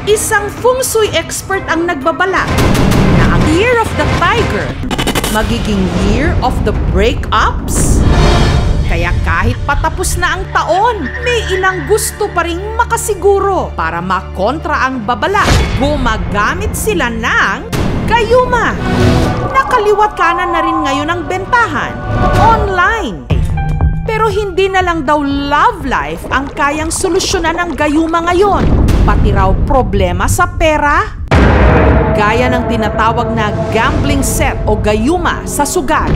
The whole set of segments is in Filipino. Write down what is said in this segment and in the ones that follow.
Isang feng shui expert ang nagbabala na ang Year of the Tiger magiging Year of the Breakups. Kaya kahit patapos na ang taon, may ilang gusto pa ring makasiguro para makontra ang babala. Gumagamit sila ng gayuma. Nakaliwat kanan na rin ngayon ang bentahan online. Pero hindi na lang daw love life ang kayang solusyonan ng gayuma ngayon. Pati raw problema sa pera. Gaya ng tinatawag na gambling set o gayuma sa sugal.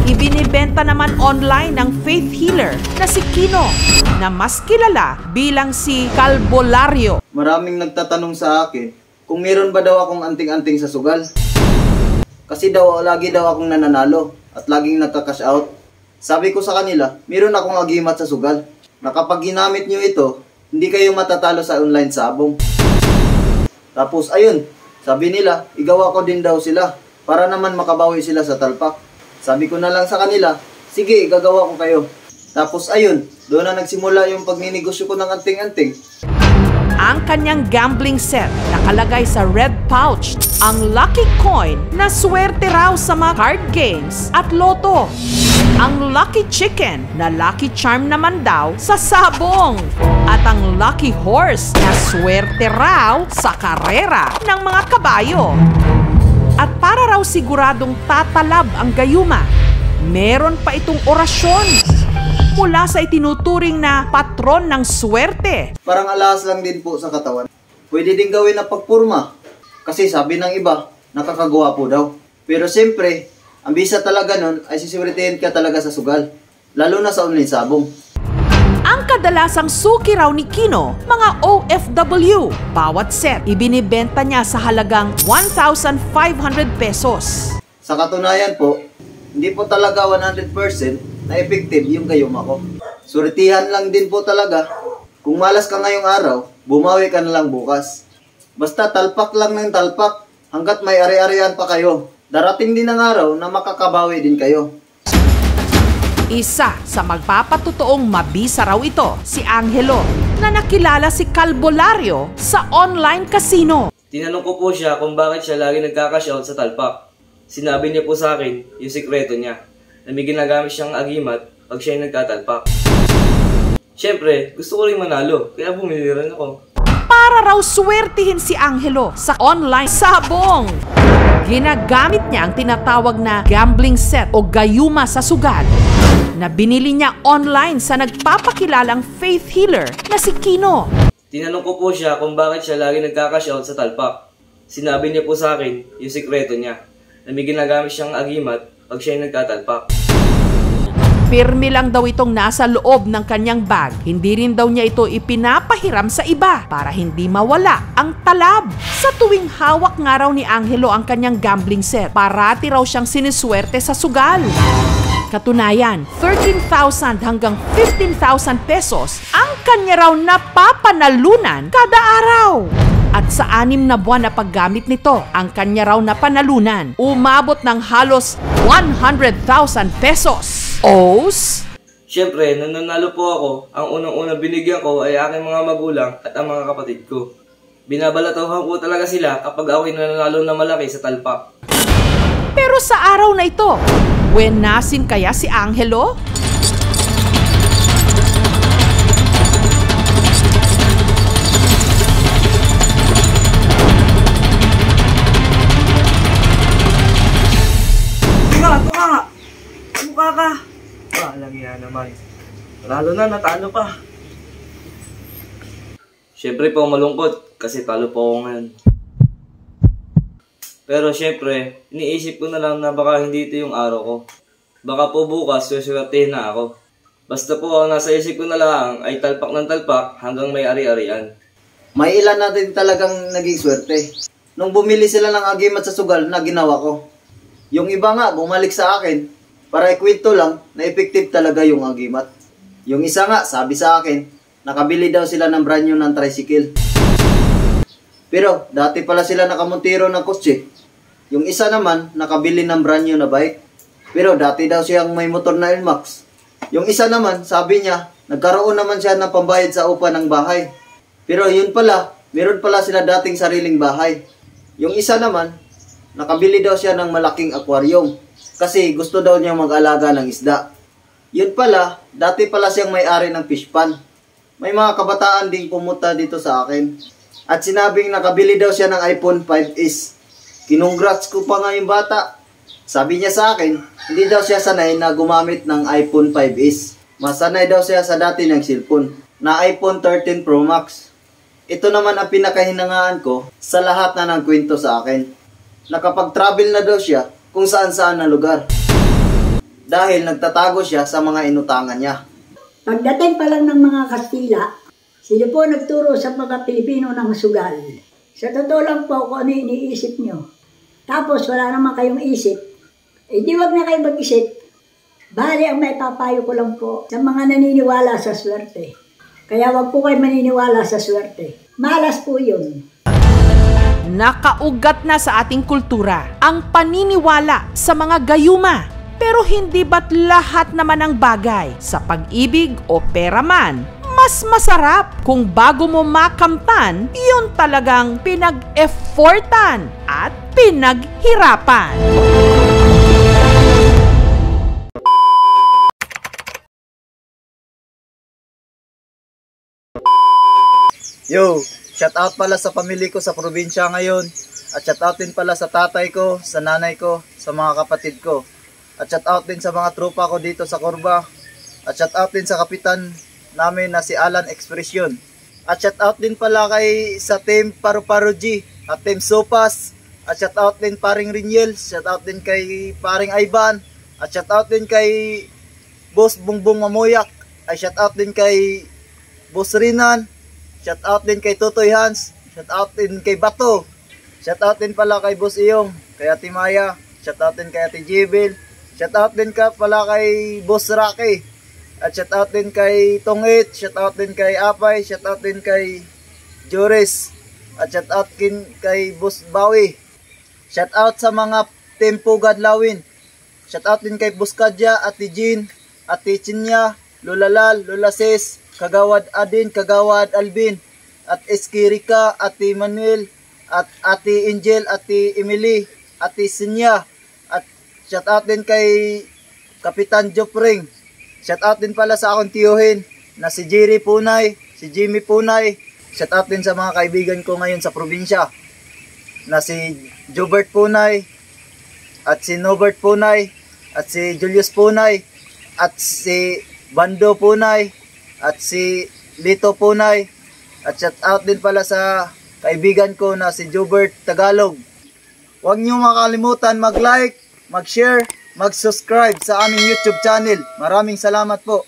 Ibinibenta naman online ng faith healer na si Kino, na mas kilala bilang si Kalbolario. Maraming nagtatanong sa akin kung meron ba daw akong anting-anting sa sugal. Kasi lagi daw akong nananalo at laging nagka-cash out. Sabi ko sa kanila, meron akong agimat sa sugal na kapag ginamit nyo ito, hindi kayo matatalo sa online sabong. Tapos ayun, sabi nila, igawa ko din daw sila para naman makabawi sila sa talpak. Sabi ko na lang sa kanila, sige, gagawa ko kayo. Tapos ayun, doon na nagsimula yung pagninegosyo ko ng anting-anting. Ang kanyang gambling set nakalagay sa red pouch ang lucky coin na swerte raw sa mga card games at loto. Ang lucky chicken na lucky charm naman daw sa sabong. At ang lucky horse na swerte raw sa karera ng mga kabayo. At para raw siguradong tatalab ang gayuma, meron pa itong orasyon mula sa itinuturing na patron ng swerte. Parang alahas lang din po sa katawan. Pwede din gawin na pagpurma. Kasi sabi ng iba, nakakagawa po daw. Pero siyempre, ang bisa talaga nun ay siswertehin ka talaga sa sugal. Lalo na sa online sabong. Ang kadalasang suki raw ni Kino, mga OFW. Bawat set, ibinibenta niya sa halagang 1,500 pesos. Sa katunayan po, hindi po talaga 100% na effective yung gayuma ko. Surtihan lang din po talaga. Kung malas ka ngayong araw, bumawi ka na lang bukas. Basta talpak lang ng talpak hanggat may ari-arian pa kayo. Darating din ang araw na makakabawi din kayo. Isa sa magpapatotoong mabisa raw ito, si Angelo, na nakilala si Kalbolario sa online casino. Tinanong ko po siya kung bakit siya lagi nagkakash out sa talpak. Sinabi niya po sa akin yung sikreto niya, na may ginagamit siyang agimat pag siya nagtatalpak. Siyempre, gusto ko rin manalo, kaya bumili rin ako. Para raw swertihin si Angelo sa online sabong. Ginagamit niya ang tinatawag na gambling set o gayuma sa sugal na binili niya online sa nagpapakilalang faith healer na si Kino. Tinanong ko po siya kung bakit siya lagi nagkakash out sa talpak. Sinabi niya po sa akin yung sikreto niya, na may ginagamit siyang agimat pag siya nagtatalpak. Pirmi lang daw itong nasa loob ng kanyang bag. Hindi rin daw niya ito ipinapahiram sa iba para hindi mawala ang talab. Sa tuwing hawak nga raw ni Angelo ang kanyang gambling set, parati raw siyang siniswerte sa sugal. Katunayan, 13,000 hanggang 15,000 pesos ang kanya raw napapanalunan kada araw. At sa 6 na buwan na paggamit nito, ang kanya raw napanalunan umabot ng halos 100,000 pesos. Os? Siyempre, nung nanalo po ako, ang unang-unang binigyan ko ay aking mga magulang at ang mga kapatid ko. Binabalatuhan ko talaga sila kapag ako'y nanalo na malaki sa talpak. Pero sa araw na ito, buenasin kaya si Angelo? Mukha ka! Walang yan naman. Lalo na, natalo pa. Siyempre po malungkot kasi talo po ako ngayon. Pero siyempre, iniisip ko na lang na baka hindi ito yung araw ko. Baka po bukas, suswertehin na ako. Basta po ang nasa isip ko na lang ay talpak ng talpak hanggang may ari-arian. May ilan na din talagang naging swerte. Nung bumili sila ng agimat sa sugal na ginawa ko. Yung iba nga, bumalik sa akin. Para ikwento lang, na effective talaga yung agimat. Yung isa nga, sabi sa akin, nakabili daw sila ng brand new ng tricycle. Pero, dati pala sila nakamontero ng kotse. Yung isa naman, nakabili ng brand new na bike. Pero, dati daw siyang may motor na NMAX. Yung isa naman, sabi niya, nagkaroon naman siya ng pambayad sa upa ng bahay. Pero, yun pala, meron pala sila dating sariling bahay. Yung isa naman, nakabili daw siya ng malaking aquarium kasi gusto daw niya mag-alaga ng isda. Yun pala, dati pala siyang may-ari ng fish pond. May mga kabataan ding pumunta dito sa akin at sinabing nakabili daw siya ng iPhone 5s. Kinongrats ko pa nga yung bata. Sabi niya sa akin, hindi daw siya sanay na gumamit ng iPhone 5s. Masanay daw siya sa dati ng cellphone na iPhone 13 Pro Max. Ito naman ang pinakahinangaan ko sa lahat na ng kwento sa akin. Nakapag-travel na daw siya kung saan-saan na lugar. Dahil nagtatago siya sa mga inutangan niya. Pagdating pa lang ng mga Kastila, sila po nagturo sa mga Pilipino ng sugal. Sa totoo lang po kung ano iniisip nyo. Tapos wala naman kayong isip. Di wag na kayo mag-isip. Bali ang may papayo ko lang po sa mga naniniwala sa swerte. Kaya wag po kayo maniniwala sa swerte. Malas po yun. Nakaugat na sa ating kultura ang paniniwala sa mga gayuma. Pero hindi ba't lahat naman ng bagay sa pag-ibig o pera man, mas masarap kung bago mo makamtan, yun talagang pinag-effortan at pinaghirapan. Yo, shout out pala sa pamilya ko sa probinsya ngayon. At shout out din pala sa tatay ko, sa nanay ko, sa mga kapatid ko. At shout out din sa mga tropa ko dito sa Corba. At shout out din sa kapitan namin na si Alan Expression. At shout out din pala kay sa team Paru-Paro G at team Sopas. At shout out din paring Riniel, shout out din kay paring Ivan. At shout out din kay Boss Bungbong Mamoyak. Ay shout out din kay Boss Rinan. Shout out din kay Totoy Hans. Shout out din kay Bato. Shout out din pala kay Boss Iyong, kay Ate Maya. Shout out din kay Ate Jibil. Shout out din ka pala kay Boss Rocky. At shout out din kay Tongit. Shout out din kay Apay. Shout out din kay Joris. At shout out din kay Boss Bawi. Shout out sa mga Tempo Gadlawin. Shout out din kay Boss Kadya, Ate Jean, Ate Chinya, Lola Lal, Lola Ses, Kagawad Adin, Kagawad Alvin, at Eskirika, Ate Manuel, at Ate Angel, Ate Emily, Ate Sinya, at shout out din kay Kapitan Jopring. Shout out din pala sa akong tiyuhin na si Jerry Punay, si Jimmy Punay. Shout out din sa mga kaibigan ko ngayon sa probinsya na si Jobert Punay, at si Nobert Punay, at si Julius Punay, at si Bando Punay, at si Lito Punay. At shout out din pala sa kaibigan ko na si Jobert Tagalog. Huwag niyo makalimutan mag-like, mag-share, mag-subscribe sa aming YouTube channel. Maraming salamat po.